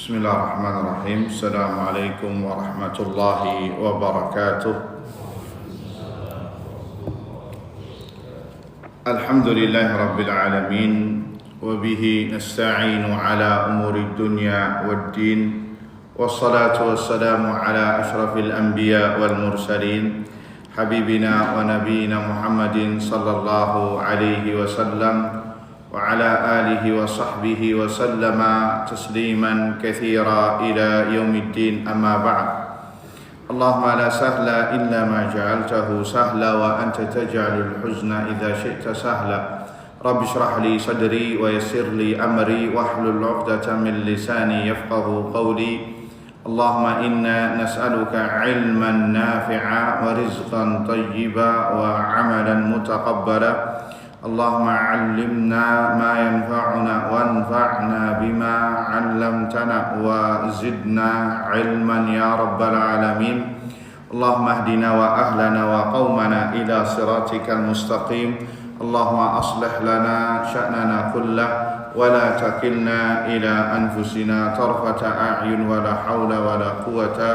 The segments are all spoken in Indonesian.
Bismillahirrahmanirrahim. Assalamualaikum warahmatullahi wabarakatuh. Alhamdulillahi rabbil alamin. Wabihi nasta'inu ala umuri dunya waddin. Wassalatu wassalamu ala ashrafil anbiya wal mursalin, habibina wa nabiyina Muhammadin sallallahu alaihi wasallam wa ala alihi wa sahbihi wa sallama tasliman katsira ila yaumiddin, amma ba'd. Allahumma la sahla illa ma ja'altahu sahla wa anta taj'alul huzna idza syi'ta sahla. Rabbi shrah li sadri wa yassir li amri wahlul 'uqdatam min lisani yafqahu qawli. Allahumma inna nas'aluka 'ilman nafi'a wa rizqan thayyiba wa 'amalan mutaqabbala. Allahumma 'allimna ma yanfa'una wanfa'na bima 'allamtana wa zidna 'ilman ya rabbal alamin. Allahumma ihdina wa ahlana wa qaumana ila siratikal mustaqim. Allahumma aslih lana sya'nana kullah wa la takilna ila anfusina tarfata a'yun wa la hawla wa la quwwata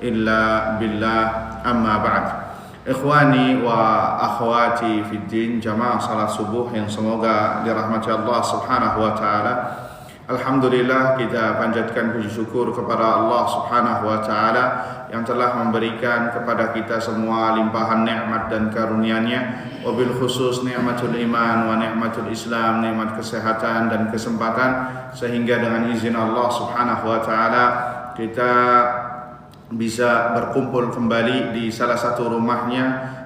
illa billah, amma ba'd. Ikhwani wa akhwati fid din, jamaah salat subuh yang semoga dirahmati Allah Subhanahu wa taala. Alhamdulillah, kita panjatkan puji syukur kepada Allah Subhanahu wa taala yang telah memberikan kepada kita semua limpahan nikmat dan karunia-Nya, wabil khusus nikmatul iman wa nikmatul Islam, nikmat kesehatan dan kesempatan, sehingga dengan izin Allah Subhanahu wa taala kita bisa berkumpul kembali di salah satu rumahnya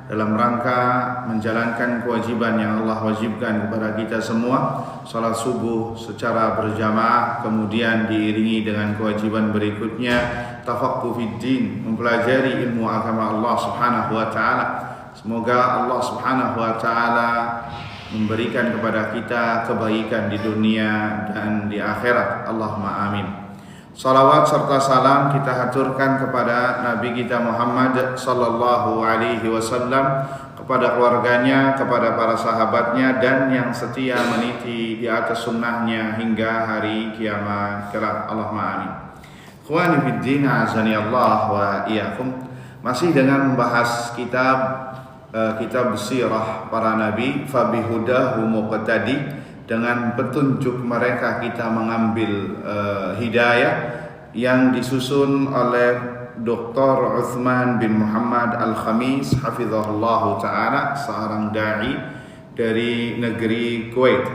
dalam rangka menjalankan kewajiban yang Allah wajibkan kepada kita semua, salat subuh secara berjamaah, kemudian diiringi dengan kewajiban berikutnya tafaqquh fid din, mempelajari ilmu agama Allah Subhanahu wa taala. Semoga Allah Subhanahu wa taala memberikan kepada kita kebaikan di dunia dan di akhirat. Allahumma amin. Salawat serta salam kita haturkan kepada Nabi kita Muhammad sallallahu alaihi wasallam, kepada keluarganya, kepada para sahabatnya, dan yang setia meniti di atas sunnahnya hingga hari kiamat kelak. Allahumma amin. Ikhwani fid din, azani Allah wa iyyakum. Masih dengan membahas kitab sirah para nabi, fabihudahu muqtadi. Dengan petunjuk mereka kita mengambil hidayah, yang disusun oleh Dr. Uthman bin Muhammad Al-Khamis hafizahullah ta'ala, seorang da'i dari negeri Kuwait,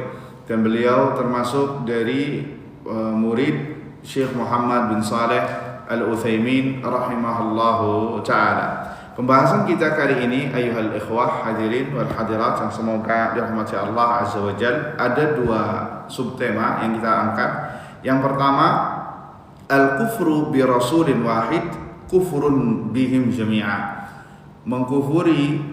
dan beliau termasuk dari murid Syekh Muhammad bin Saleh Al-Utsaimin rahimahullahu ta'ala. Pembahasan kita kali ini, ayuhal ikhwah hadirin wal hadirat yang semoga dirahmati Allah Azza wa Jal, ada dua subtema yang kita angkat. Yang pertama, al-kufru bi rasulin wahid kufrun bihim jami'a. Mengkufuri,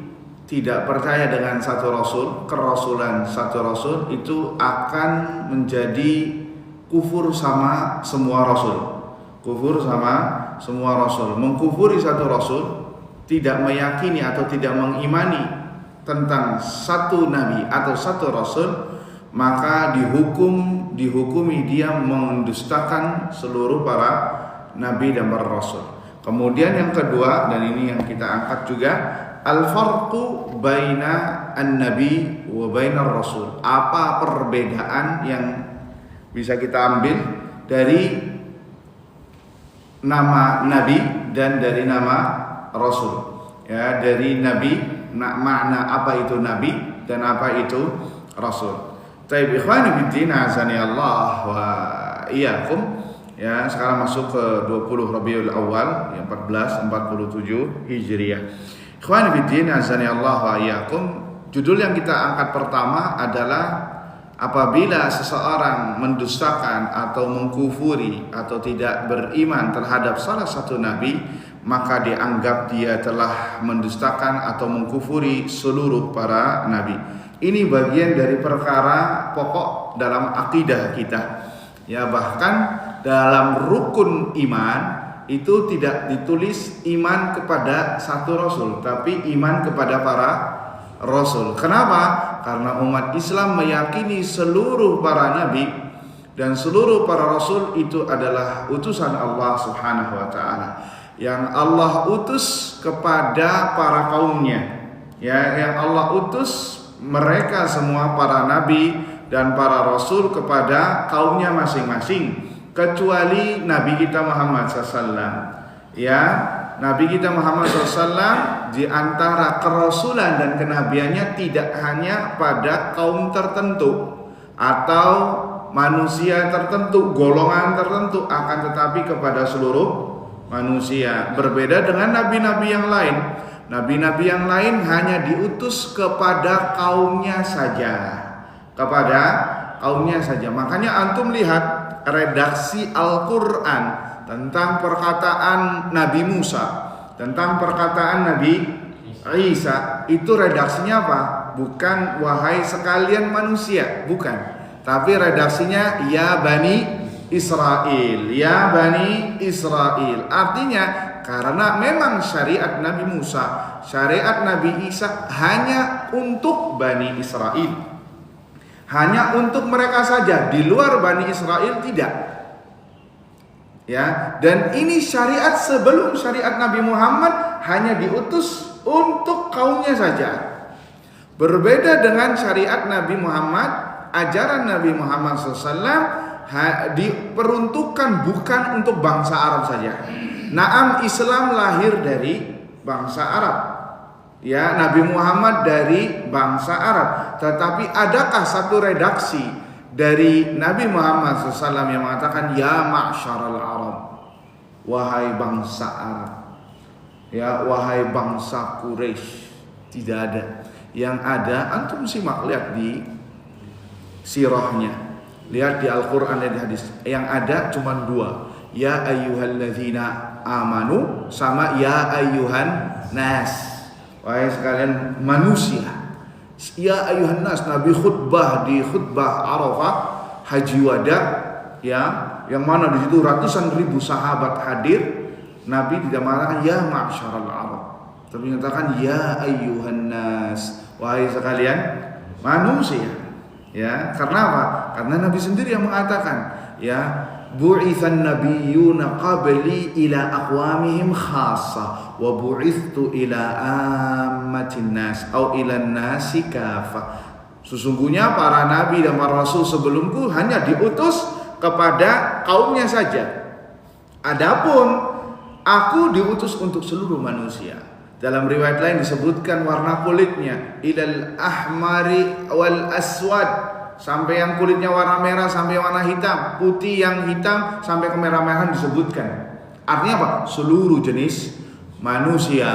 tidak percaya dengan satu rasul, kerasulan satu rasul, itu akan menjadi kufur sama semua rasul. Kufur sama semua rasul. Mengkufuri satu rasul, tidak meyakini atau tidak mengimani tentang satu nabi atau satu rasul, maka dihukumi dia mendustakan seluruh para nabi dan para rasul. Kemudian yang kedua, dan ini yang kita angkat juga, al-farqu baina an-nabi wa baina rasul. Apa perbedaan yang bisa kita ambil dari nama nabi dan dari nama rasul, ya, dari nabi, makna apa itu nabi dan apa itu rasul. Taib ikhwani fiddin, azani Allah wa iyyakum. Ya, sekarang masuk ke 20 Rabiul Awal, yang 1447 Hijriah. Ikhwani fiddin, azani Allah wa iyyakum. Judul yang kita angkat pertama adalah apabila seseorang mendustakan atau mengkufuri atau tidak beriman terhadap salah satu nabi, maka dianggap dia telah mendustakan atau mengkufuri seluruh para nabi. Ini bagian dari perkara pokok dalam akidah kita. Ya, bahkan dalam rukun iman itu tidak ditulis iman kepada satu rasul, tapi iman kepada para rasul. Kenapa? Karena umat Islam meyakini seluruh para nabi dan seluruh para rasul itu adalah utusan Allah Subhanahu wa taala yang Allah utus kepada para kaumnya. Ya, yang Allah utus mereka semua para nabi dan para rasul kepada kaumnya masing-masing, kecuali Nabi kita Muhammad SAW. Ya, Nabi kita Muhammad SAW di antara kerasulan dan kenabiannya tidak hanya pada kaum tertentu atau manusia tertentu, golongan tertentu, akan tetapi kepada seluruh manusia. Berbeda dengan nabi-nabi yang lain. Nabi-nabi yang lain hanya diutus kepada kaumnya saja. Kepada kaumnya saja. Makanya antum lihat redaksi Al-Quran tentang perkataan Nabi Musa, tentang perkataan Nabi Isa, itu redaksinya apa? Bukan wahai sekalian manusia, bukan. Tapi redaksinya ya Bani Israel, ya Bani Israel. Artinya karena memang syariat Nabi Musa, syariat Nabi Isa hanya untuk Bani Israel, hanya untuk mereka saja, di luar Bani Israel tidak. Ya, dan ini syariat sebelum syariat Nabi Muhammad hanya diutus untuk kaumnya saja. Berbeda dengan syariat Nabi Muhammad, ajaran Nabi Muhammad SAW diperuntukkan bukan untuk bangsa Arab saja. Naam, Islam lahir dari bangsa Arab. Ya, Nabi Muhammad dari bangsa Arab. Tetapi adakah satu redaksi dari Nabi Muhammad SAW yang mengatakan ya ma'syaral Arab, wahai bangsa Arab, ya wahai bangsa Quraisy? Tidak ada. Yang ada, antum simak, lihat di sirahnya, lihat di Al-Quran dan di hadis. Yang ada cuma dua, ya ayyuhalladzina amanu sama ya ayyuhan nas, wahai sekalian manusia. Ya ayyuhan nas, Nabi khutbah di khutbah Arafah Haji Wada, ya, yang mana di situ ratusan ribu sahabat hadir. Nabi tidak mengatakan ya ma'syaral Arab, tapi mengatakan ya ayyuhan nas, wahai sekalian manusia. Ya, karena apa? Karena Nabi sendiri yang mengatakan, ya, bu'itsan nabiyyuna qabli ila aqwamihim khassa wa bu'ithtu ila ammatin nas au ila nasi kafa. Sesungguhnya para nabi dan para rasul sebelumku hanya diutus kepada kaumnya saja. Adapun aku diutus untuk seluruh manusia. Dalam riwayat lain disebutkan warna kulitnya ilal ahmari wal aswad, sampai yang kulitnya warna merah sampai warna hitam, putih yang hitam sampai ke merah-merahan disebutkan. Artinya apa? Seluruh jenis manusia.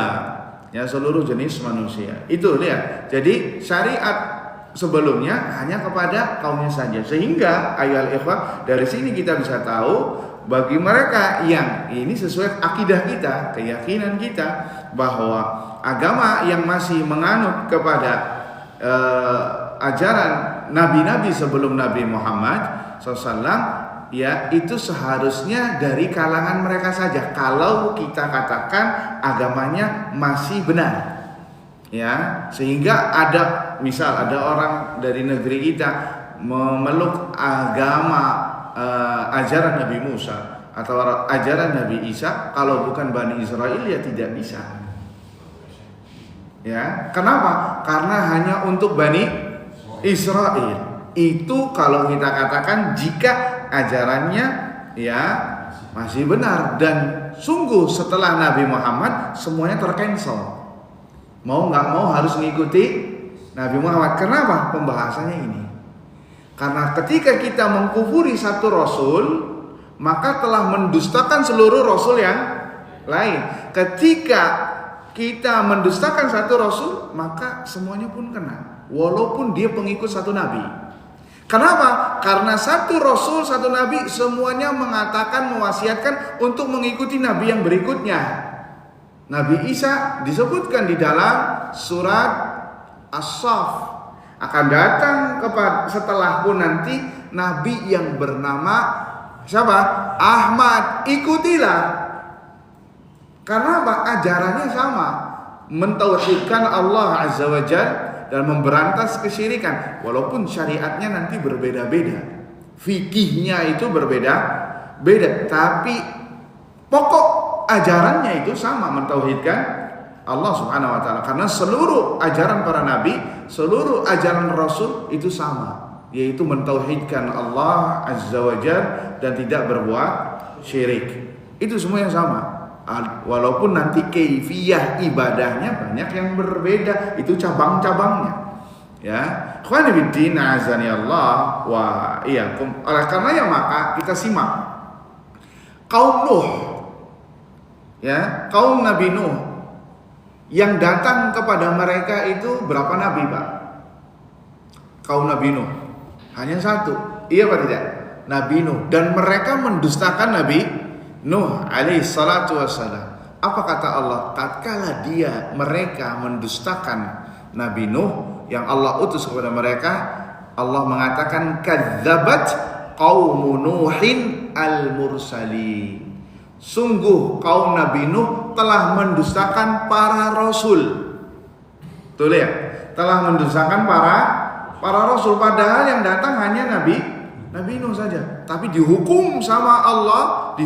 Ya, seluruh jenis manusia. Itu lihat. Jadi syariat sebelumnya hanya kepada kaumnya saja. Sehingga ayol ikhwah, dari sini kita bisa tahu bagi mereka yang ini sesuai akidah kita, keyakinan kita, bahwa agama yang masih menganut kepada ajaran nabi-nabi sebelum Nabi Muhammad SAW, ya, itu seharusnya dari kalangan mereka saja. Kalau kita katakan agamanya masih benar, ya, sehingga ada misal ada orang dari negeri kita memeluk agama ajaran Nabi Musa atau ajaran Nabi Isa, kalau bukan Bani Israel ya tidak bisa. Ya, kenapa? Karena hanya untuk Bani Israel. Itu kalau kita katakan jika ajarannya ya masih benar, dan sungguh setelah Nabi Muhammad semuanya tercancel. Mau nggak mau harus mengikuti Nabi Muhammad. Kenapa? Pembahasannya ini. Karena ketika kita mengkufuri satu rasul, maka telah mendustakan seluruh rasul yang lain. Ketika kita mendustakan satu rasul, maka semuanya pun kena, walaupun dia pengikut satu nabi. Kenapa? Karena satu rasul, satu nabi semuanya mengatakan, mewasiatkan untuk mengikuti nabi yang berikutnya. Nabi Isa disebutkan di dalam surat As-Saff, akan datang setelahku nanti nabi yang bernama siapa? Ahmad, ikutilah. Karena apa? Ajarannya sama, mentauhidkan Allah Azza wa Jalla dan memberantas kesyirikan, walaupun syariatnya nanti berbeda-beda. fikihnya itu beda, tapi pokok ajarannya itu sama, mentauhidkan Allah Subhanahu wa taala. Karena seluruh ajaran para nabi, seluruh ajaran Rasul itu sama, yaitu mentauhidkan Allah Azza wa Jalla dan tidak berbuat syirik. Itu semua yang sama. Walaupun nanti kaifiyah ibadahnya banyak yang berbeda, itu cabang-cabangnya. Ya, ikhwani fiddin azani Allah wa iyyakum. Oleh karena ya maka kita simak kaum Nuh, ya, kaum Nabi Nuh yang datang kepada mereka itu berapa nabi, Pak? Kaum Nabi Nuh hanya satu, iya apa tidak? Nabi Nuh, dan mereka mendustakan Nabi Nuh alaihi salatu wassalam. Apa kata Allah? Tatkala mereka mendustakan Nabi Nuh yang Allah utus kepada mereka, Allah mengatakan kadzabat qaumu Nuhin al-mursalin. Sungguh kaum Nabi Nuh telah mendustakan para rasul. Betul ya? Telah mendustakan para rasul, padahal yang datang hanya Nabi Nuh saja, tapi dihukumi sama Allah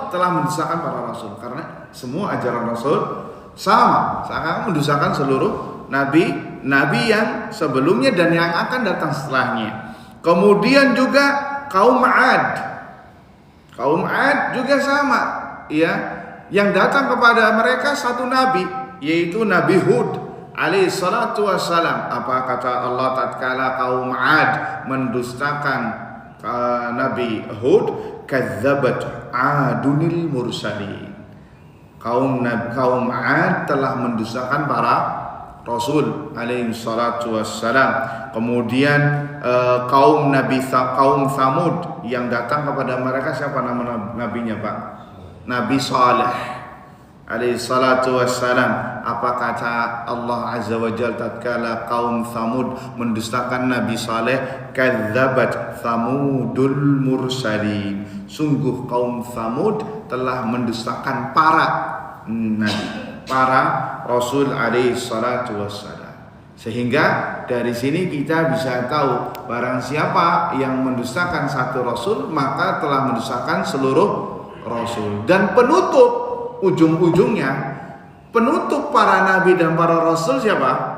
telah mendustakan para rasul, karena semua ajaran Rasul sama, seakan mendustakan seluruh nabi yang sebelumnya dan yang akan datang setelahnya. Kemudian juga kaum Ad juga sama, ya, yang datang kepada mereka satu nabi, yaitu Nabi Hud alaihi salatu wassalam. Apa kata Allah tatkala kaum Ad mendustakan Nabi Hud? Kadzabat adunil mursalin. Kaum Ad telah mendustakan para Rasul alaihi salatu wassalam. Kemudian kaum Thamud yang datang kepada mereka, siapa nama nabinya, Pak? Nabi Saleh alaihi salatu wassalam. Apa kata Allah Azza wa Jalla tatkala kaum Thamud mendustakan Nabi Saleh? Kadzabat Thamudul mursalin. Sungguh kaum Thamud telah mendustakan para Rasul alaihi salatu wassalam. Sehingga dari sini kita bisa tahu barang siapa yang mendustakan satu Rasul maka telah mendustakan seluruh Rasul. Dan ujung-ujungnya penutup para nabi dan para rasul siapa?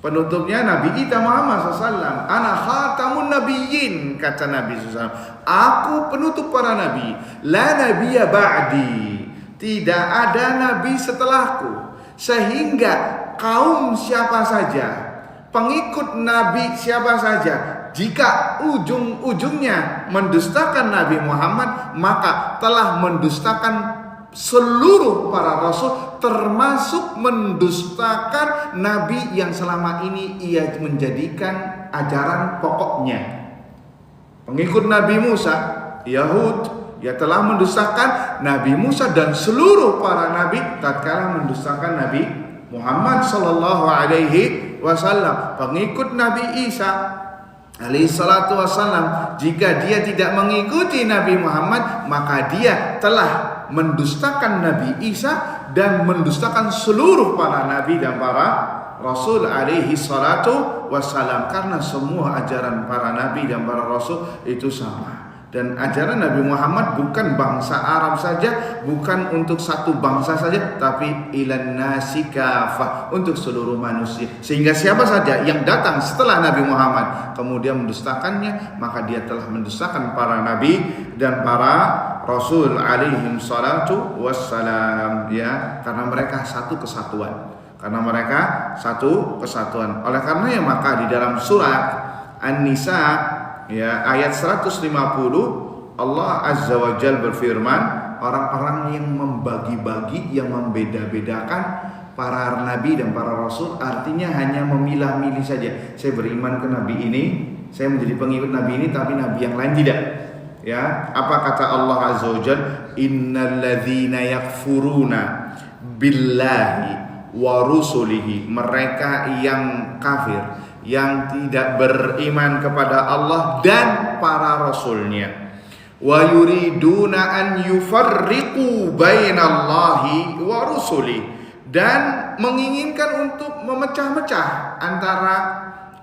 Penutupnya Nabi kita Muhammad SAW. Ana khatamun nabiyyin, kata Nabi SAW. Aku penutup para nabi. La nabiyya ba'di. Tidak ada nabi setelahku. Sehingga kaum siapa saja, pengikut nabi siapa saja, jika ujung-ujungnya mendustakan Nabi Muhammad, maka telah mendustakan seluruh para rasul, termasuk mendustakan nabi yang selama ini ia menjadikan ajaran pokoknya. Pengikut Nabi Musa, Yahud, ia telah mendustakan Nabi Musa dan seluruh para nabi tatkala mendustakan Nabi Muhammad sallallahu alaihi wasallam. Pengikut Nabi Isa alaihi salatu wassalam, jika dia tidak mengikuti Nabi Muhammad, maka dia telah mendustakan Nabi Isa dan mendustakan seluruh para nabi dan para rasul alaihi salatu wassalam. Karena semua ajaran para nabi dan para rasul itu sama. Dan ajaran Nabi Muhammad bukan bangsa Arab saja, bukan untuk satu bangsa saja, tapi ilan nasi kafah, untuk seluruh manusia. Sehingga siapa saja yang datang setelah Nabi Muhammad kemudian mendustakannya, maka dia telah mendustakan para nabi dan para rasul alaihim salatu wassalam, ya, karena mereka satu kesatuan. Oleh karenanya maka di dalam surat An-Nisa, ya, ayat 150, Allah Azza wa Jalla berfirman, orang-orang yang membagi-bagi, yang membeda-bedakan para nabi dan para rasul, artinya hanya memilah-milih saja. Saya beriman ke nabi ini, saya menjadi pengikut nabi ini, tapi nabi yang lain tidak. Ya, apa kata Allah Azza wa Jalla? Innalladzina yakfuruna billahi wa rusulihi, mereka yang kafir, yang tidak beriman kepada Allah dan para rasulnya, wa yuriduna an yufarriqu bainallahi wa rusuli, dan menginginkan untuk memecah-mecah antara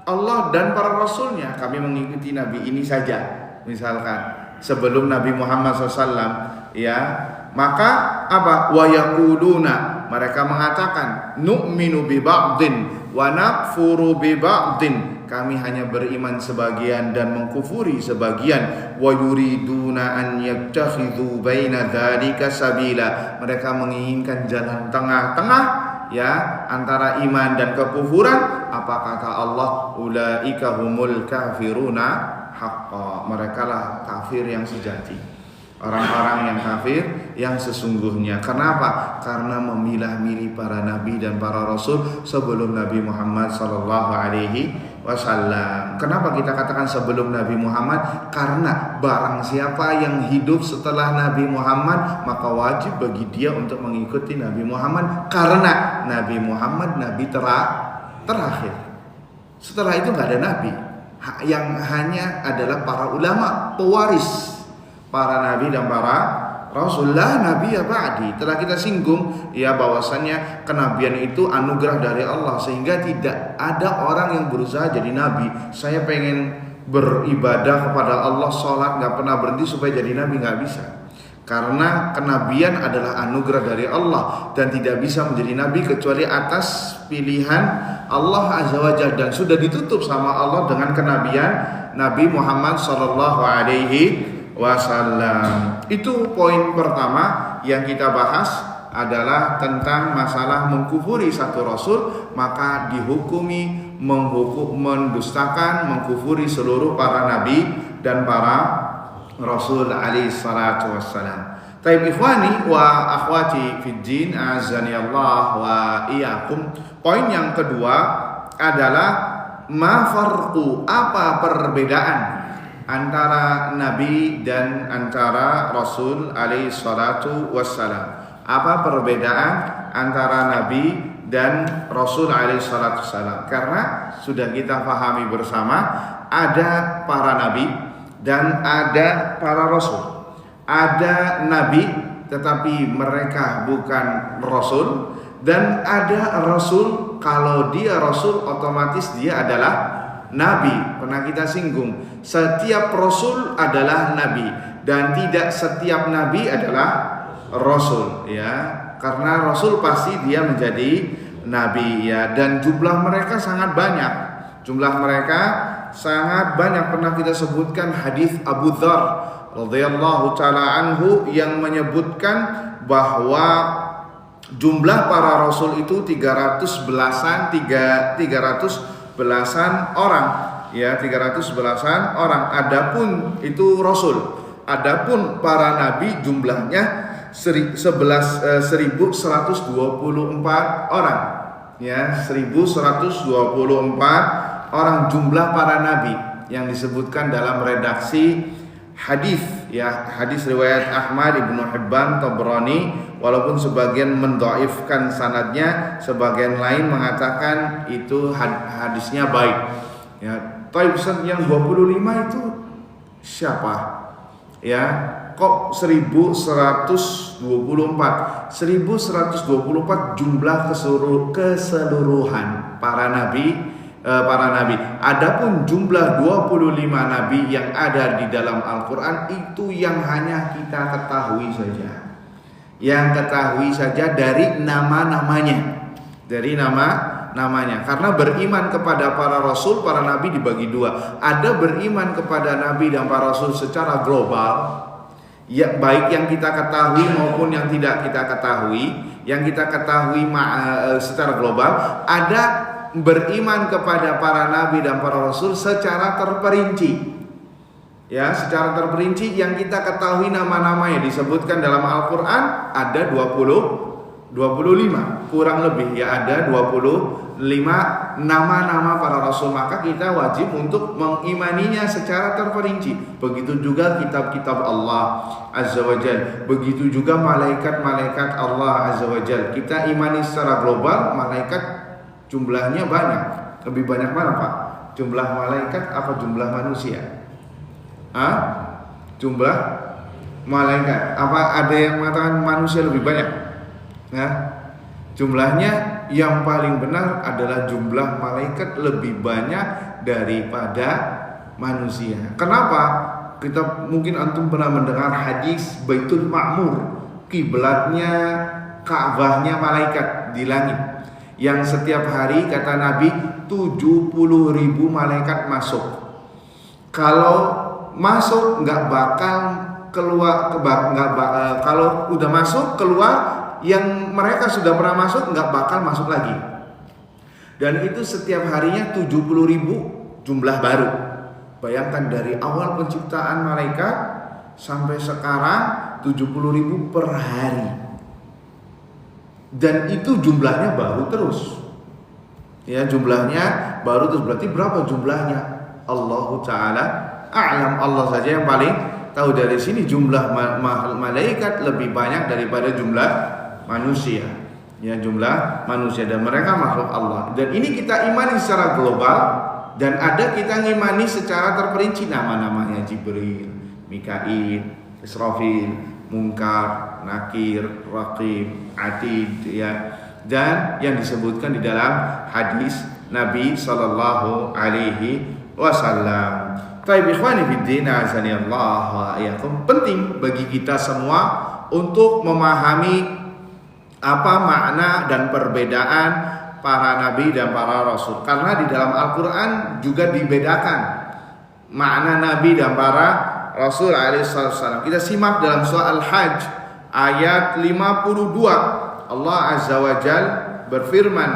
Allah dan para rasulnya. Kami mengikuti nabi ini saja, misalkan sebelum Nabi Muhammad SAW, ya, maka apa? Wa yaquluna, mereka mengatakan, nu'minu bi ba'din wa nakfuru bi ba'din, kami hanya beriman sebagian dan mengkufuri sebagian. Wa yuriduna an yattakhidhu baina dzalika sabila, mereka menginginkan jalan tengah-tengah, ya, antara iman dan kekufuran. Apa kata Allah? Ulaika humul kafiruna haqqa, mereka lah kafir yang sejati, orang-orang yang kafir yang sesungguhnya. Kenapa? Karena memilah-milih para nabi dan para rasul sebelum Nabi Muhammad sallallahu alaihi wasallam. Kenapa kita katakan sebelum Nabi Muhammad? Karena barang siapa yang hidup setelah Nabi Muhammad, maka wajib bagi dia untuk mengikuti Nabi Muhammad, karena Nabi Muhammad nabi terakhir. Setelah itu nggak ada nabi, yang hanya adalah para ulama pewaris para nabi dan para rasulullah. Nabi ya ba'di, telah kita singgung ya bahwasannya kenabian itu anugerah dari Allah, sehingga tidak ada orang yang berusaha jadi nabi. Saya pengen beribadah kepada Allah, sholat nggak pernah berhenti supaya jadi nabi, nggak bisa. Karena kenabian adalah anugerah dari Allah dan tidak bisa menjadi nabi kecuali atas pilihan Allah Azza wa Jalla, dan sudah ditutup sama Allah dengan kenabian Nabi Muhammad sallallahu alaihi wasallam. Itu poin pertama yang kita bahas, adalah tentang masalah mengkufuri satu rasul, maka dihukumi mendustakan, mengkufuri seluruh para nabi dan para Rasul alaihi salatu wassalam. Taib ikhwani wa akhwati fid din, azani Allah wa iyyakum. Poin yang kedua adalah ma farqu, apa perbedaan antara nabi dan antara Rasul alaihi salatu wassalam. Apa perbedaan antara nabi dan Rasul alaihi salatu wassalam? Karena sudah kita pahami bersama, ada para nabi dan ada para rasul. Ada nabi tetapi mereka bukan rasul, dan ada rasul, kalau dia rasul otomatis dia adalah nabi. Pernah kita singgung, setiap rasul adalah nabi dan tidak setiap nabi adalah rasul, ya. Karena rasul pasti dia menjadi nabi, ya, dan jumlah mereka sangat banyak. Jumlah mereka sangat banyak. Pernah kita sebutkan hadis Abu Dzar radhiyallahu taala anhu yang menyebutkan bahwa jumlah para rasul itu 300 belasan orang, ya, 300 belasan orang. Adapun itu rasul. Adapun para nabi jumlahnya 1124 orang, ya, 1124 orang jumlah para nabi yang disebutkan dalam redaksi hadis, ya, hadis riwayat Ahmad, Ibnu Hibban, Tabrani, walaupun sebagian mendhaifkan sanadnya, sebagian lain mengatakan itu hadisnya baik, ya. Tapi yang 25 itu siapa, ya? Kok 1124 jumlah keseluruhan para nabi. Adapun jumlah 25 nabi yang ada di dalam Al-Quran itu yang hanya kita ketahui saja, dari nama-namanya, karena beriman kepada para rasul, para nabi dibagi dua. Ada beriman kepada nabi dan para rasul secara global, ya, baik yang kita ketahui maupun yang tidak kita ketahui. Yang kita ketahui secara global. Ada beriman kepada para nabi dan para rasul secara terperinci, ya, secara terperinci yang kita ketahui nama-namanya disebutkan dalam Al-Quran ada 25 kurang lebih, ya, ada 25 nama-nama para rasul. Maka kita wajib untuk mengimaninya secara terperinci. Begitu juga kitab-kitab Allah Azza wa Jal, begitu juga malaikat-malaikat Allah Azza wa Jal. Kita imani secara global. Malaikat jumlahnya banyak. Lebih banyak mana, Pak? Jumlah malaikat apa jumlah manusia? Jumlah malaikat. Apa ada yang mengatakan manusia lebih banyak? Nah, jumlahnya yang paling benar adalah jumlah malaikat lebih banyak daripada manusia. Kenapa? Kita mungkin antum pernah mendengar hadis Baitul Ma'mur, kiblatnya Ka'bahnya malaikat di langit, yang setiap hari kata Nabi 70.000 malaikat masuk. Kalau masuk nggak bakal keluar, kalau udah masuk keluar, yang mereka sudah pernah masuk nggak bakal masuk lagi. Dan itu setiap harinya 70.000 jumlah baru. Bayangkan dari awal penciptaan malaikat sampai sekarang 70.000 per hari. Dan itu jumlahnya baru terus. Ya, jumlahnya baru terus. Berarti berapa jumlahnya? Allahu Ta'ala a'lam. Allah saja yang paling tahu. Dari sini jumlah malaikat lebih banyak daripada jumlah manusia. Ya, jumlah manusia, dan mereka makhluk Allah. Dan ini kita imani secara global, dan ada kita ngimani secara terperinci nama-namanya: Jibril, Mikail, Israfil, Munkar, Nakir, Raqib, Atid, ya. Dan yang disebutkan di dalam hadis Nabi sallallahu alaihi wasallam. Baik, ikhwani fiddin, azani Allah wa iyyakum. Penting bagi kita semua untuk memahami apa makna dan perbedaan para nabi dan para rasul. Karena di dalam Al-Quran juga dibedakan makna nabi dan para rasul alaihissalam. Kita simak dalam surah Al-Hajj ayat 52. Allah Azza wa Jal berfirman,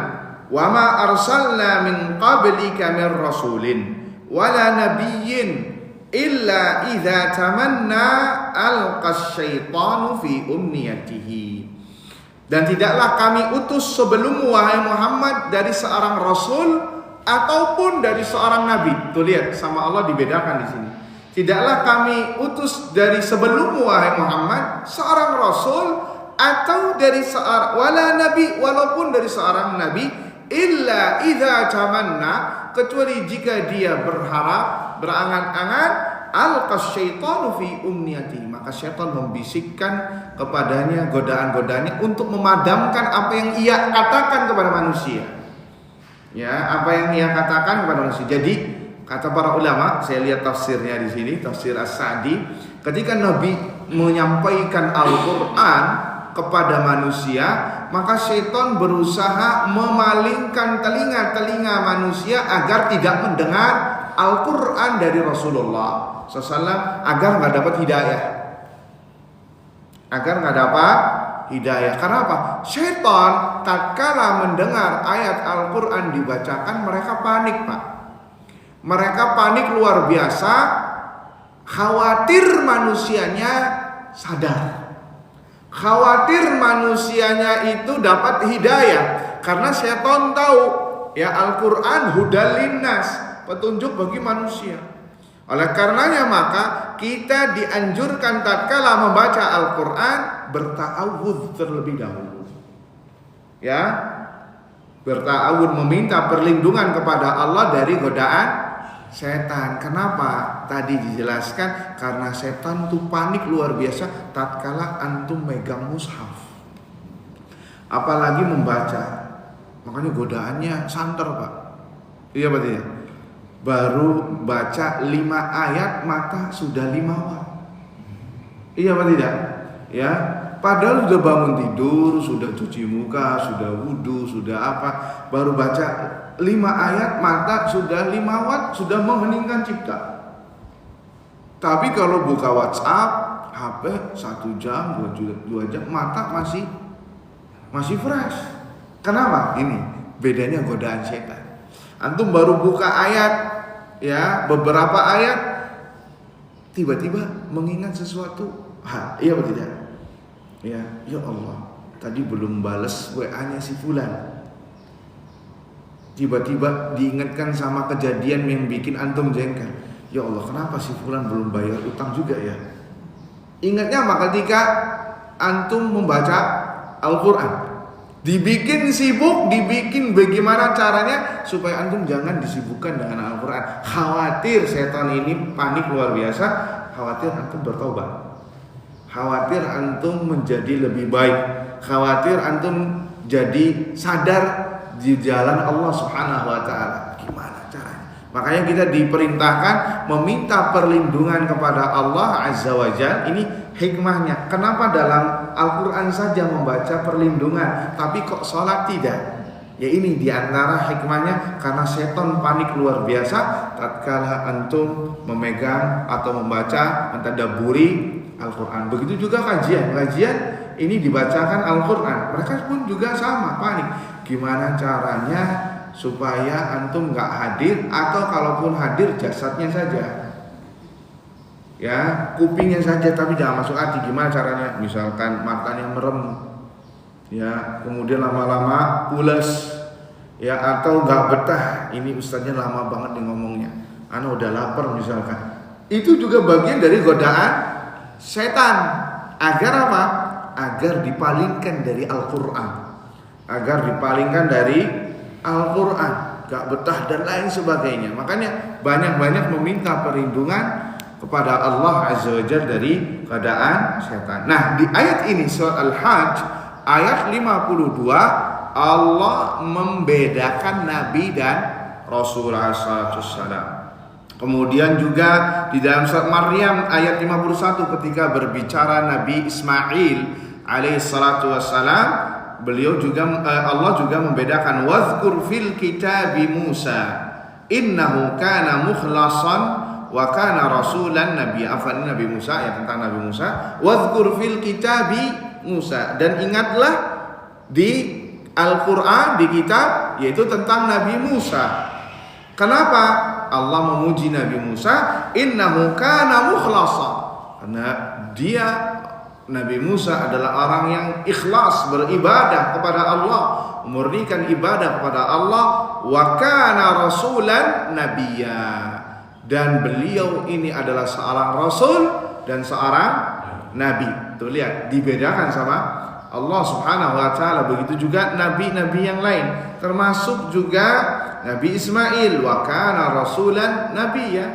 "Wa ma arsalna min qablika min rasulin wala nabiyyin illa idza tamanna alqas syaitanu fi umniyatihi." Dan tidaklah kami utus sebelummu wahai Muhammad dari seorang rasul ataupun dari seorang nabi. Tuh lihat, sama Allah dibedakan di sini. Tidaklah kami utus dari sebelummu wahai Muhammad seorang rasul atau dari seorang wala nabi, walaupun dari seorang nabi, illa idza tamanna, kecuali jika dia berharap, berangan-angan, alqas syaitanu fi umniyati, maka syaitan membisikkan kepadanya godaan-godaannya untuk memadamkan apa yang ia katakan kepada manusia. Ya, apa yang ia katakan kepada manusia. Jadi kata para ulama, saya lihat tafsirnya di sini, tafsir As-Sa'di, ketika Nabi menyampaikan Al-Qur'an kepada manusia, maka syaitan berusaha memalingkan telinga-telinga manusia agar tidak mendengar Al-Quran dari Rasulullah SAW, agar nggak dapat hidayah. Karena apa? Syaitan tatkala mendengar ayat Al-Quran dibacakan, mereka panik, Pak. Mereka panik luar biasa, khawatir manusianya sadar, khawatir manusianya itu dapat hidayah. Karena syaitan tahu, ya, Al-Quran hudal linnas, petunjuk bagi manusia. Oleh karenanya maka kita dianjurkan tatkala membaca Al-Quran berta'awudz terlebih dahulu. Ya, berta'awudz, meminta perlindungan kepada Allah dari godaan setan. Kenapa? Tadi dijelaskan karena setan itu panik luar biasa tatkala antum megang mushaf, apalagi membaca. Makanya godaannya santer, Pak. Iya, Pak, ya. Baru baca 5 ayat mata sudah 5 watt. Iya, Pak, tidak? Ya, padahal sudah bangun tidur, sudah cuci muka, sudah wudu, sudah apa, baru baca 5 ayat mata sudah 5 watt, sudah mengheningkan cipta. Tapi kalau buka WhatsApp, HP 1 jam, 2 jam, mata masih fresh. Kenapa? Ini bedanya godaan setan. Antum baru buka ayat, ya, beberapa ayat, tiba-tiba mengingat sesuatu. Iya atau tidak? Ya Allah, tadi belum balas WA-nya si fulan. Tiba-tiba diingatkan sama kejadian yang bikin antum jengkel. Ya Allah, kenapa si fulan belum bayar utang juga ya? Ingatnya maka ketika antum membaca Al-Quran, dibikin sibuk, dibikin bagaimana caranya supaya antum jangan disibukkan dengan Al-Quran. Khawatir setan ini panik luar biasa, khawatir antum bertobat, khawatir antum menjadi lebih baik, khawatir antum jadi sadar di jalan Allah Subhanahu wa taala. Gimana caranya? Makanya kita diperintahkan meminta perlindungan kepada Allah Azza wa Jalla. Ini hikmahnya. Kenapa dalam Al-Qur'an saja membaca perlindungan, tapi kok salat tidak? Ya ini diantara hikmahnya, karena setan panik luar biasa tatkala antum memegang atau membaca mentadabburi Al-Quran. Begitu juga kajian ini dibacakan Al-Quran, mereka pun juga sama panik. Gimana caranya supaya antum nggak hadir, atau kalaupun hadir jasadnya saja, ya kupingnya saja tapi jangan masuk hati. Gimana caranya? Misalkan matanya merem, ya kemudian lama-lama pulas, ya atau nggak betah, ini ustadznya lama banget nih ngomongnya, ana udah lapar misalkan. Itu juga bagian dari godaan setan. Agar apa? Agar dipalingkan dari Al-Quran, gak betah dan lain sebagainya. Makanya banyak-banyak meminta perlindungan kepada Allah Azza wa Jalla dari godaan setan. Nah, di ayat ini surat Al-Hajj ayat 52, Allah membedakan Nabi dan Rasul SAW. Kemudian juga di dalam surat Maryam ayat 51 ketika berbicara Nabi Ismail alaihissalatu wassalam, beliau juga Allah juga membedakan wazkur fil kitabi Musa innahu kana mukhlasan wa kana rasulan nabiyya. Nabi Musa, ya tentang Nabi Musa, wazkur fil kitabi Musa, dan ingatlah di Al-Quran, di kitab, yaitu tentang Nabi Musa. Kenapa Allah memuji Nabi Musa? Innahu kana mukhlasa, karena dia Nabi Musa adalah orang yang ikhlas beribadah kepada Allah, memurnikan ibadah kepada Allah. Wa kana rasulan nabiyya, dan beliau ini adalah seorang rasul dan seorang nabi. Tuh lihat, dibedakan sama Allah Subhanahu wa taala. Begitu juga nabi-nabi yang lain, termasuk juga Nabi Ismail, wa kana rasulan nabiyya.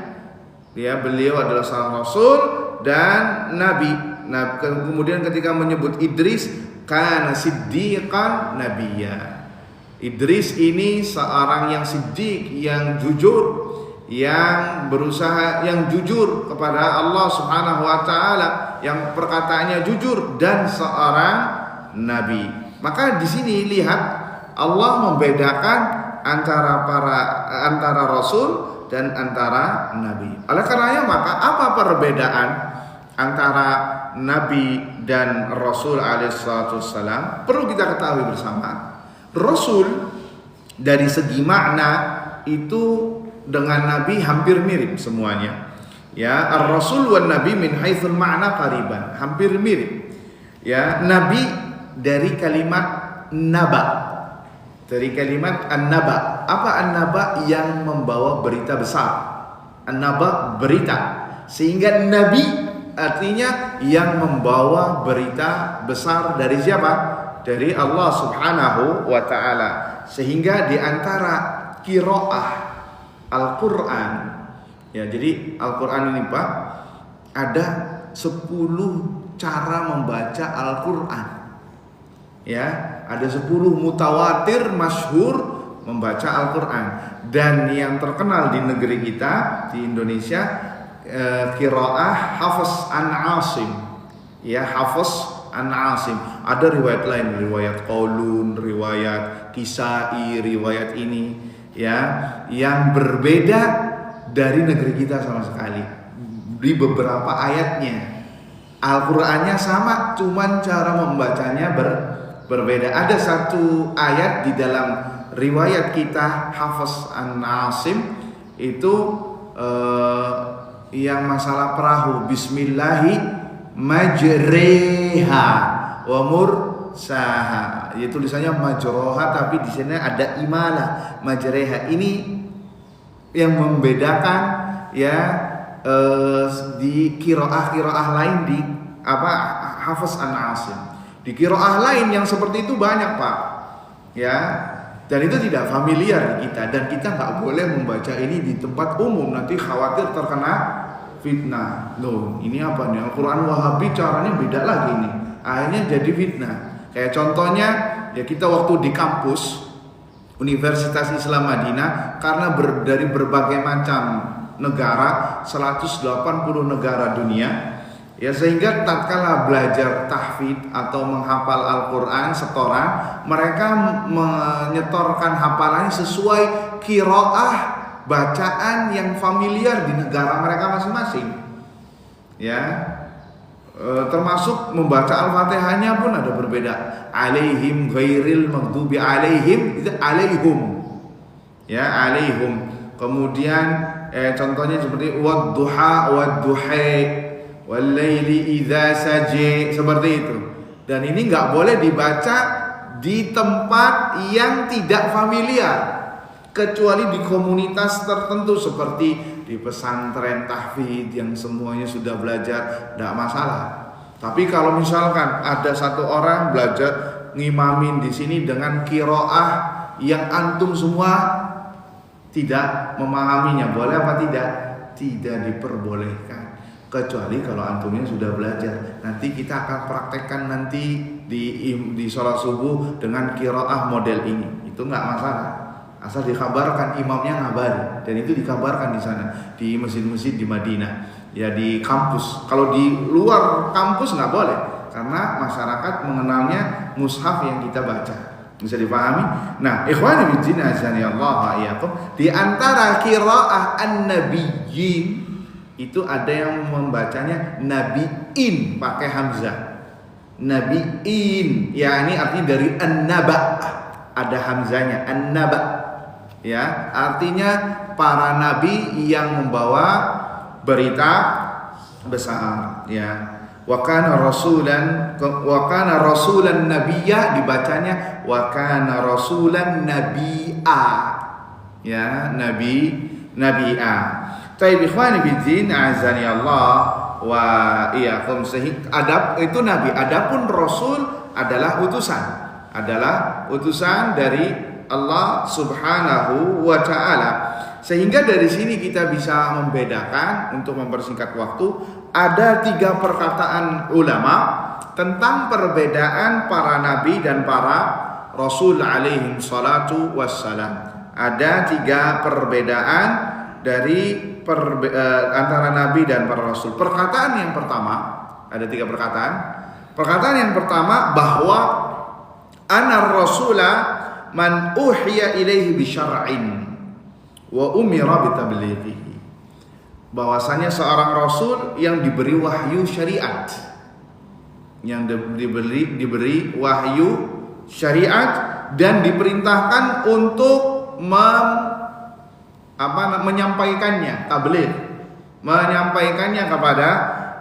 Ya, beliau adalah seorang rasul dan nabi. Nah, kemudian ketika menyebut Idris, kana siddiqan nabiyya. Idris ini seorang yang siddiq, yang jujur, yang berusaha, yang jujur kepada Allah Subhanahu wa taala, yang perkataannya jujur, dan seorang nabi. Maka di sini lihat Allah membedakan antara rasul dan antara nabi. Oleh karenanya maka apa perbedaan antara nabi dan rasul alaihissalam? Perlu kita ketahui bersama. Rasul dari segi makna itu dengan nabi hampir mirip semuanya. Ya, ar-rasul wan nabi min haitsul ma'na qariban, hampir mirip. Ya, nabi dari kalimat naba. Dari kalimat an-naba. Apa an-naba? Yang membawa berita besar. An-naba berita. Sehingga nabi artinya yang membawa berita besar dari siapa? Dari Allah Subhanahu wa taala. Sehingga di antara qiraah Al-Qur'an, ya, jadi Al-Qur'an ini Pak, ada 10 cara membaca Al-Qur'an. Ya, ada 10 mutawatir masyhur membaca Al-Quran. Dan yang terkenal di negeri kita, di Indonesia, qiraah Hafs an Asim. Ya, Hafs an Asim. Ada riwayat lain, riwayat Qaulun, riwayat Kisai, riwayat ini, ya, yang berbeda dari negeri kita sama sekali. Di beberapa ayatnya Al-Qur'annya sama, cuman cara membacanya berbeda. Ada satu ayat di dalam riwayat kita Hafs an Asim itu yang masalah perahu, bismillahi majreha wa mursaha. Ya, tulisannya majroha tapi di sini ada imalah, majreha. Ini yang membedakan, ya, di qiraah lain di Hafs an Asim. Di qiraah lain yang seperti itu banyak Pak, ya, dan itu tidak familiar di kita, dan kita nggak boleh membaca ini di tempat umum, nanti khawatir terkena fitnah. Loh, ini apa nih? Al-Quran Wahabi caranya beda lagi nih, akhirnya jadi fitnah. Kayak contohnya ya kita waktu di kampus Universitas Islam Madinah, karena dari berbagai macam negara, 180 negara dunia, ya sehingga tatkala belajar tahfidz atau menghafal Al-Quran setoran, mereka menyetorkan hafalannya sesuai qiraah bacaan yang familiar di negara mereka masing-masing. Ya, termasuk membaca Al-Fatihahnya pun ada berbeda. Alaihim ghairil maghdubi alaihim, itu alaihum. Ya, alaihum. Kemudian contohnya seperti wadduha wadduhai wal laili idza saji, seperti itu. Dan ini enggak boleh dibaca di tempat yang tidak familiar, kecuali di komunitas tertentu seperti di pesantren tahfidz yang semuanya sudah belajar, tidak masalah. Tapi kalau misalkan ada satu orang belajar ngimamin di sini dengan qiraah yang antum semua tidak memahaminya, boleh apa tidak? Tidak diperbolehkan, kecuali kalau antumnya sudah belajar. Nanti kita akan praktekkan nanti di sholat subuh dengan qiraah model ini, itu nggak masalah. Asal dikabarkan, imamnya ngabari, dan itu dikabarkan di sana, di masjid-masjid di Madinah, ya di kampus. Kalau di luar kampus nggak boleh, karena masyarakat mengenalnya mushaf yang kita baca. Bisa dipahami? Nah, ikhwani fiddin azani Allah wa iyyakum, di antara qiraah an-nabiyyin itu ada yang membacanya nabiin pakai hamzah. Nabiin, ya ini artinya dari an-naba, ada hamzanya, an-naba. Ya, artinya para nabi yang membawa berita besar, ya. Wa kana rasulan nabiyya, dibacanya wa kana rasulan nabiyya, ya, nabi'a. Taib ikhwani fiddin azani Allah wa iyyakum, itu nabi. Adapun rasul adalah utusan dari Allah Subhanahu wa ta'ala. Sehingga dari sini kita bisa membedakan, untuk mempersingkat waktu, ada 3 perkataan ulama tentang perbedaan para nabi dan para rasul alaihi salatu wassalam. Ada 3 perbedaan dari antara nabi dan para rasul. Perkataan yang pertama, ada 3 perkataan. Perkataan yang pertama bahwa anar rasula man uhiya ilaihi bi syar'in wa umira bi tablighihi, bahwasanya seorang rasul yang diberi wahyu syariat, yang diberi wahyu syariat dan diperintahkan untuk menyampaikannya, tabligh, menyampaikannya kepada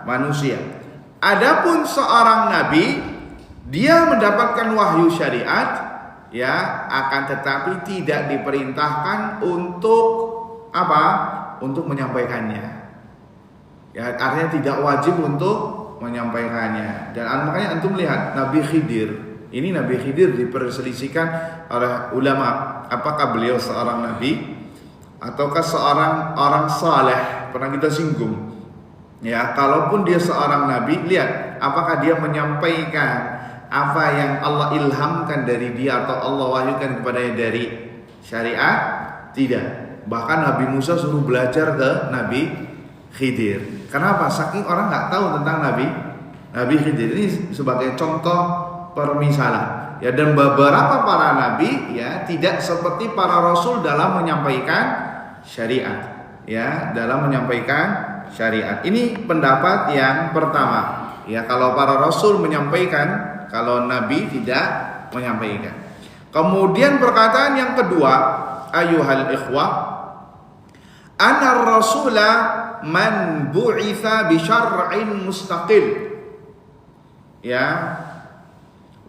manusia. Adapun seorang nabi, dia mendapatkan wahyu syariat, ya, akan tetapi tidak diperintahkan untuk untuk menyampaikannya. Ya, artinya tidak wajib untuk menyampaikannya. Dan makanya antum lihat Nabi Khidir. Ini Nabi Khidir diperselisihkan oleh ulama, apakah beliau seorang nabi ataukah seorang orang saleh. Pernah kita singgung. Ya, kalaupun dia seorang nabi, lihat apakah dia menyampaikan apa yang Allah ilhamkan dari dia atau Allah wahyukan kepadanya dari syariat? Tidak. Bahkan Nabi Musa suruh belajar ke Nabi Khidir. Kenapa? Saking orang nggak tahu tentang Nabi Khidir. Ini sebagai contoh permisalan. Ya, dan beberapa para nabi, ya, tidak seperti para rasul dalam menyampaikan syariat. Ya, dalam menyampaikan syariat. Ini pendapat yang pertama. Ya, kalau para rasul menyampaikan, kalau nabi tidak menyampaikan. Kemudian perkataan yang kedua, ayuhal ikhwah, anar rasula man bu'itha bi syar'in mustaqil. Ya.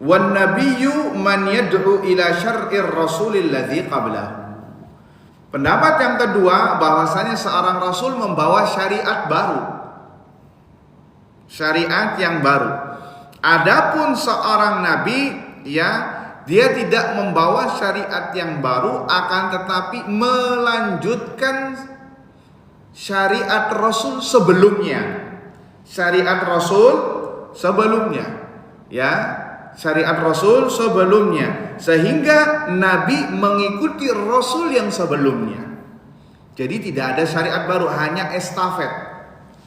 Wan nabiyyu man yad'u ila syar'ir rasulil ladzi qablahu. Pendapat yang kedua, bahwasanya seorang rasul membawa syariat baru. Syariat yang baru. Adapun seorang nabi, ya, dia tidak membawa syariat yang baru, akan tetapi melanjutkan syariat Rasul sebelumnya. Syariat Rasul sebelumnya, ya. syariat Rasul sebelumnya, sehingga Nabi mengikuti Rasul yang sebelumnya. Jadi tidak ada syariat baru, hanya estafet.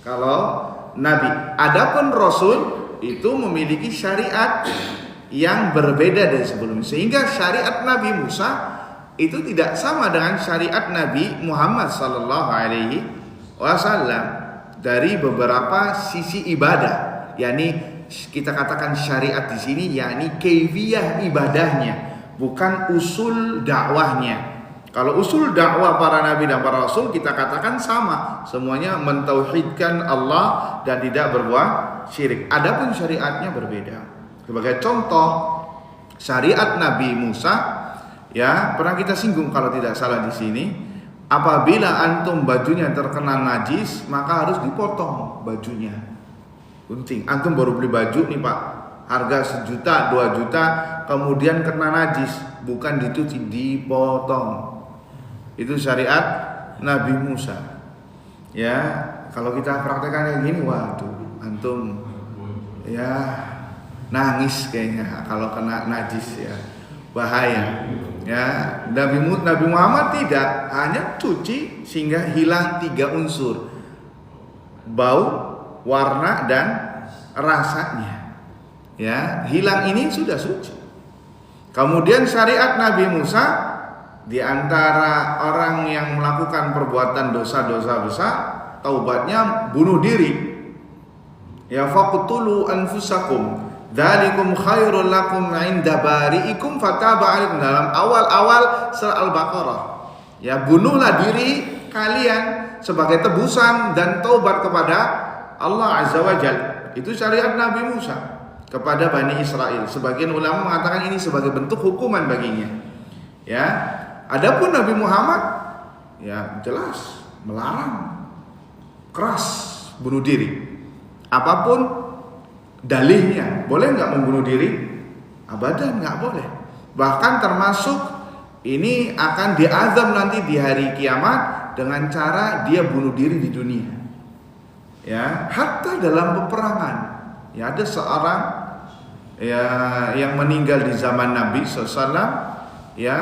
Kalau Nabi, adapun Rasul itu memiliki syariat yang berbeda dari sebelumnya, sehingga syariat Nabi Musa itu tidak sama dengan syariat Nabi Muhammad sallallahu alaihi wasallam dari beberapa sisi ibadah. yakni kita katakan syariat di sini yakni kaifiyah ibadahnya, bukan usul dakwahnya. Kalau usul dakwah para nabi dan para rasul kita katakan sama, semuanya mentauhidkan Allah dan tidak berbuat syirik. Adapun syariatnya berbeda. Sebagai contoh, syariat Nabi Musa, ya pernah kita singgung kalau tidak salah di sini. Apabila antum bajunya terkena najis, maka harus dipotong bajunya. Penting. Antum baru beli baju nih Pak, harga 1 juta, 2 juta, kemudian kena najis, bukan dicuci, dipotong. Itu syariat Nabi Musa. Ya, kalau kita praktekkan kayak gini, waduh, antum ya nangis kayaknya kalau kena najis ya, bahaya. Ya, Nabi Muhammad tidak, hanya cuci sehingga hilang 3 unsur: bau, warna, dan rasanya. Ya, hilang ini sudah suci. Kemudian syariat Nabi Musa, di antara orang yang melakukan perbuatan dosa-dosa besar, taubatnya bunuh diri. Ya, faqtulu anfusakum dzalikum khairul lakum 'inda bari'ikum fataba 'alaikum, dalam awal-awal surah Al-Baqarah. Ya, bunuhlah diri kalian sebagai tebusan dan taubat kepada Allah Azza wa Jalla. Itu syariat Nabi Musa kepada Bani Israel. Sebagian ulama mengatakan ini sebagai bentuk hukuman baginya. Ya, adapun Nabi Muhammad ya jelas melarang keras bunuh diri. Apapun dalihnya, boleh nggak membunuh diri? Abadan nggak boleh. Bahkan termasuk ini akan diazab nanti di hari kiamat dengan cara dia bunuh diri di dunia. Ya, hatta dalam peperangan. Ya, ada seorang ya yang meninggal di zaman Nabi SAW, ya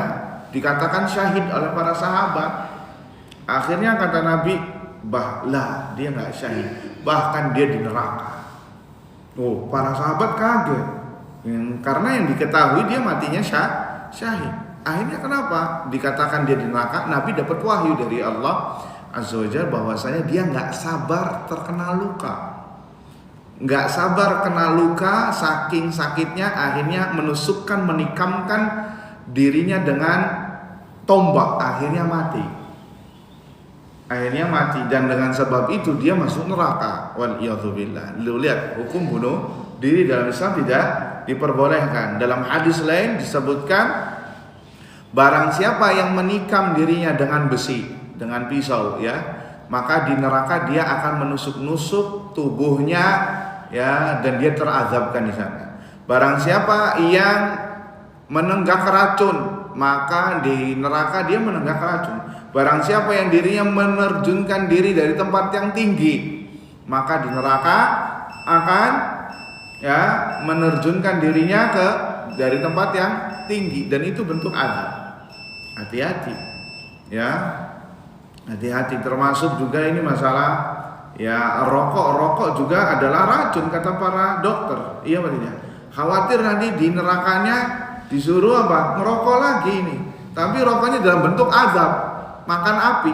dikatakan syahid oleh para sahabat. Akhirnya kata Nabi, bahlah dia nggak syahid, bahkan dia di neraka. Oh, para sahabat kaget, karena yang diketahui dia matinya syahid. Akhirnya kenapa dikatakan dia di neraka? Nabi dapat wahyu dari Allah Azza wa Jalla bahwasanya dia nggak sabar terkena luka, nggak sabar kena luka, saking sakitnya akhirnya menusukkan, menikamkan dirinya dengan tombak, akhirnya mati. Dan dengan sebab itu dia masuk neraka. Waliyadzubillah. Lu lihat, hukum bunuh diri dalam Islam tidak diperbolehkan. Dalam hadis lain disebutkan, barang siapa yang menikam dirinya dengan besi, dengan pisau, ya, maka di neraka dia akan menusuk-nusuk tubuhnya, ya, dan dia terazabkan di sana. Barang siapa yang menenggak racun, maka di neraka dia menenggak racun. Barang siapa yang dirinya menerjunkan diri dari tempat yang tinggi, maka di neraka akan ya menerjunkan dirinya dari tempat yang tinggi, dan itu bentuk azab. Hati-hati, ya, hati-hati. Termasuk juga ini masalah ya rokok juga adalah racun kata para dokter. Iya berarti. Khawatir nanti di nerakanya disuruh apa? Ngerokok lagi ini. Tapi rokoknya dalam bentuk azab, makan api.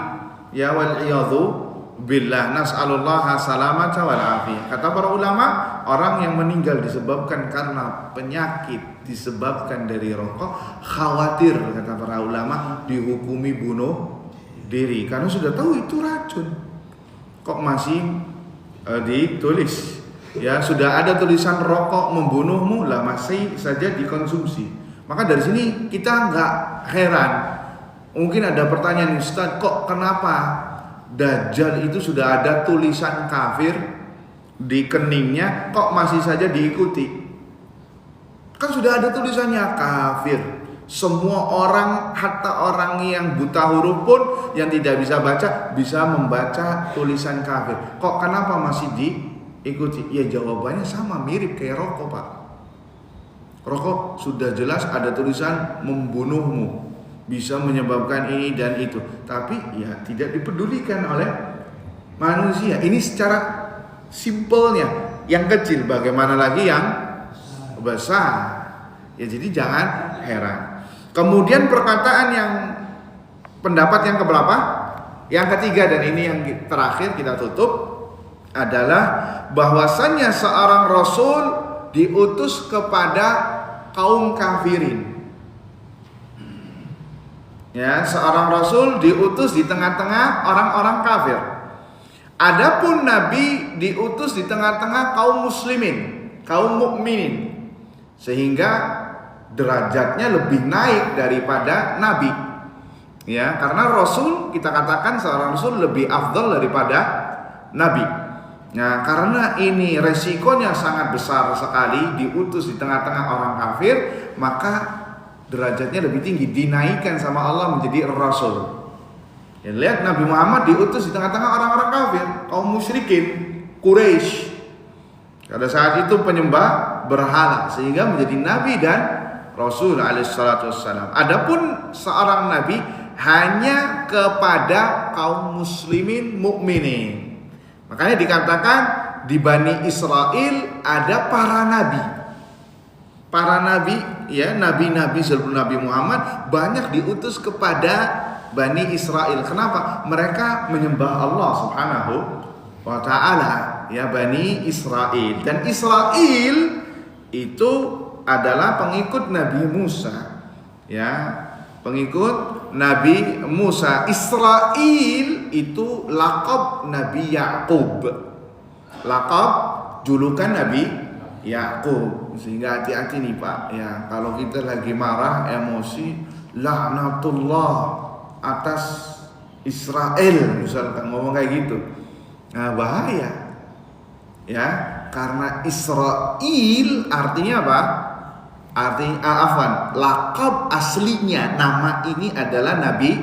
Ya wal'iyadzu billah, nas'alullaha salamata wal afiyah. Kata para ulama, orang yang meninggal disebabkan karena penyakit, disebabkan dari rokok, khawatir kata para ulama dihukumi bunuh diri karena sudah tahu itu racun. Kok masih ditulis? Ya, sudah ada tulisan rokok membunuhmu, lah masih saja dikonsumsi. Maka dari sini kita nggak heran. Mungkin ada pertanyaan, Ustaz, kok kenapa Dajjal itu sudah ada tulisan kafir di keningnya, kok masih saja diikuti? Kan sudah ada tulisannya kafir. Semua orang, hatta orang yang buta huruf pun, yang tidak bisa baca, bisa membaca tulisan kafir. Kok kenapa masih diikuti? Ya jawabannya sama, mirip kayak rokok Pak. Rokok sudah jelas ada tulisan membunuhmu, bisa menyebabkan ini dan itu, tapi ya tidak dipedulikan oleh manusia. Ini secara simpelnya, yang kecil, bagaimana lagi yang besar. Ya jadi jangan heran. Kemudian perkataan yang pendapat yang keberapa? Yang ketiga, dan ini yang terakhir kita tutup, adalah bahwasannya seorang rasul diutus kepada kaum kafirin. Ya, seorang rasul diutus di tengah-tengah orang-orang kafir. Adapun nabi diutus di tengah-tengah kaum muslimin, kaum mukminin, sehingga derajatnya lebih naik daripada nabi. Ya, karena rasul, kita katakan seorang rasul lebih afdal daripada nabi. Nah, karena ini resikonya sangat besar sekali, diutus di tengah-tengah orang kafir, maka derajatnya lebih tinggi, dinaikkan sama Allah menjadi rasul. Ya, lihat Nabi Muhammad diutus di tengah-tengah orang-orang kafir, kaum musyrikin, Quraisy. Pada saat itu penyembah berhala, sehingga menjadi nabi dan rasul alaihissalatu wassalam. Adapun seorang nabi hanya kepada kaum muslimin mukminin. Makanya dikatakan di Bani Israel ada para nabi. Para nabi, ya, nabi-nabi sebelum Nabi Muhammad banyak diutus kepada Bani Israel. Kenapa? Mereka menyembah Allah Subhanahu wa ta'ala, ya, Bani Israel. Dan Israel itu adalah pengikut Nabi Musa, ya, pengikut Nabi Musa. Israel itu lakab Nabi Yakub, lakab julukan Nabi Yakub. Sehingga hati-hati nih Pak, ya, kalau kita lagi marah, emosi, laknatullah atas Israel, misalkan ngomong kayak gitu, nah bahaya, ya, karena Israel artinya apa? Artinya lakab aslinya, nama ini adalah Nabi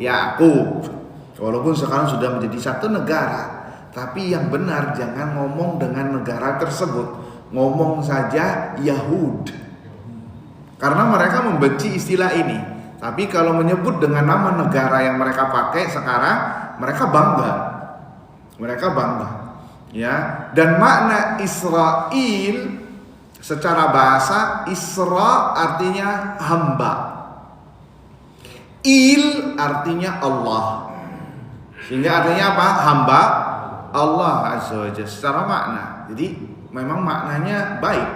Yakub. Walaupun sekarang sudah menjadi satu negara, tapi yang benar jangan ngomong dengan negara tersebut, ngomong saja Yahud, karena mereka membenci istilah ini. Tapi kalau menyebut dengan nama negara yang mereka pakai sekarang, mereka bangga, ya. Dan makna Israel secara bahasa, Isra artinya hamba, Il artinya Allah, sehingga artinya apa? Hamba Allah Azza wa Jalla secara makna. Jadi memang maknanya baik,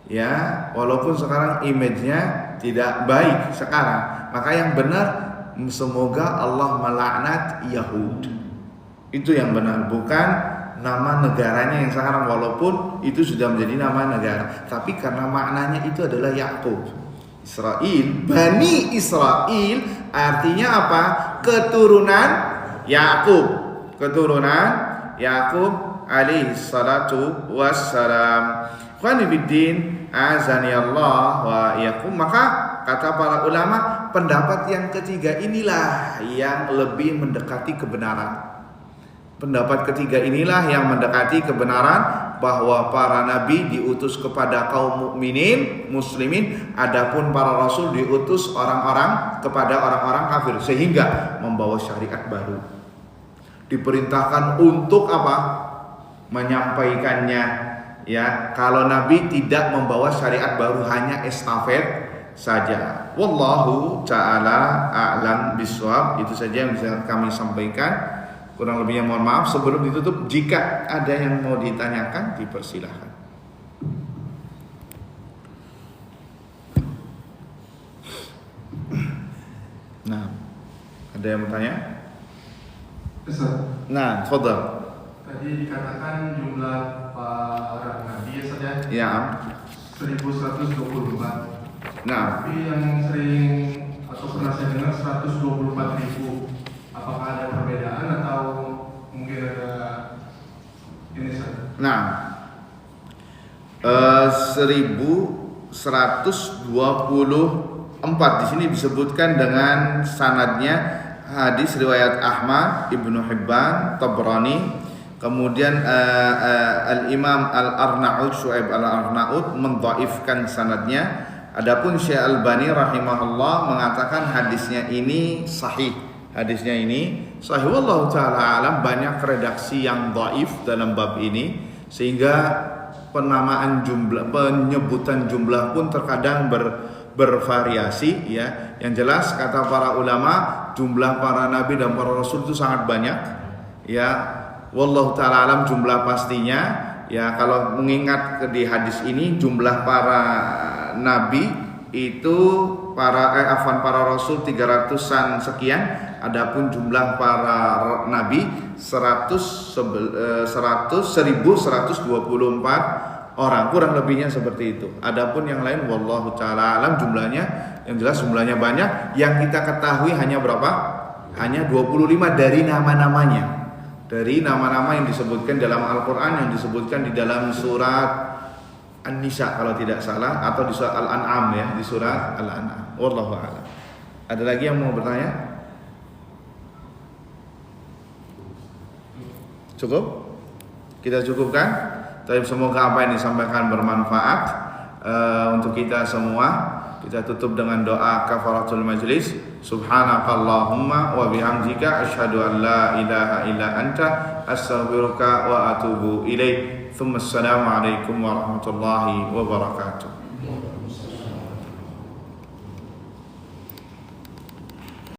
ya, walaupun sekarang image-nya tidak baik sekarang. Maka yang benar, semoga Allah melaknat Yahud. Itu yang benar, bukan nama negaranya yang sekarang, walaupun itu sudah menjadi nama negara, tapi karena maknanya itu adalah Yakub, Israel, Bani Israel artinya apa? Keturunan Yakub, keturunan Yakub alaihi salatu wassalam. Khonibuddin azani Allah wa iyyakum. Maka kata para ulama, pendapat yang ketiga inilah yang lebih mendekati kebenaran. Pendapat ketiga inilah yang mendekati kebenaran, bahwa para nabi diutus kepada kaum mukminin, muslimin, adapun para rasul diutus kepada orang-orang kafir, sehingga membawa syariat baru. Diperintahkan untuk apa? Menyampaikannya, ya. Kalau nabi tidak membawa syariat baru, hanya estafet saja. Wallahu ta'ala a'lam bishawab. Itu saja yang bisa kami sampaikan. Kurang lebihnya mohon maaf. Sebelum ditutup, jika ada yang mau ditanyakan, dipersilahkan. Nah, ada yang bertanya? Nah, fadhal. Tadi dikatakan jumlah para nabi saja, Ya. 1124. Nah, tapi yang sering atau pernah saya dengar 124.000. Apakah ada perbedaan atau mungkin ada ini saja? nah, 1124 di sini disebutkan dengan sanadnya hadis riwayat Ahmad, Ibnu Hibban, Tabrani Kemudian Al-Imam Al-Arnaud, Syu'aib Al-Arnaud mendhaifkan sanadnya. Adapun Syekh Albani rahimahullah mengatakan hadisnya ini sahih. Hadisnya ini sahih, wallahu taala alam. Banyak redaksi yang dhaif dalam bab ini sehingga penamaan jumlah, penyebutan jumlah pun terkadang bervariasi ya. Yang jelas kata para ulama, jumlah para nabi dan para rasul itu sangat banyak ya. Wallahu taala alam jumlah pastinya ya. Kalau mengingat di hadis ini jumlah para nabi itu para rasul 300-an sekian. Adapun jumlah para nabi 1124 orang, kurang lebihnya seperti itu. Adapun yang lain wallahu taala alam jumlahnya, yang jelas jumlahnya banyak. Yang kita ketahui hanya berapa? Hanya 25 dari nama-namanya. Dari nama-nama yang disebutkan dalam Al-Qur'an, yang disebutkan di dalam surat An-Nisa kalau tidak salah, atau di surat Al-An'am ya, di surat Al-An'am. Wallahu a'lam. Ada lagi yang mau bertanya? Cukup? Kita cukupkan? Tapi semoga apa yang disampaikan bermanfaat untuk kita semua. Kita tutup dengan doa kafaratul majlis. Subhanakallahumma wa bihamdika asyhadu an la ilaha illa anta astaghfiruka wa atubu ilaik. Assalamualaikum warahmatullahi wabarakatuh.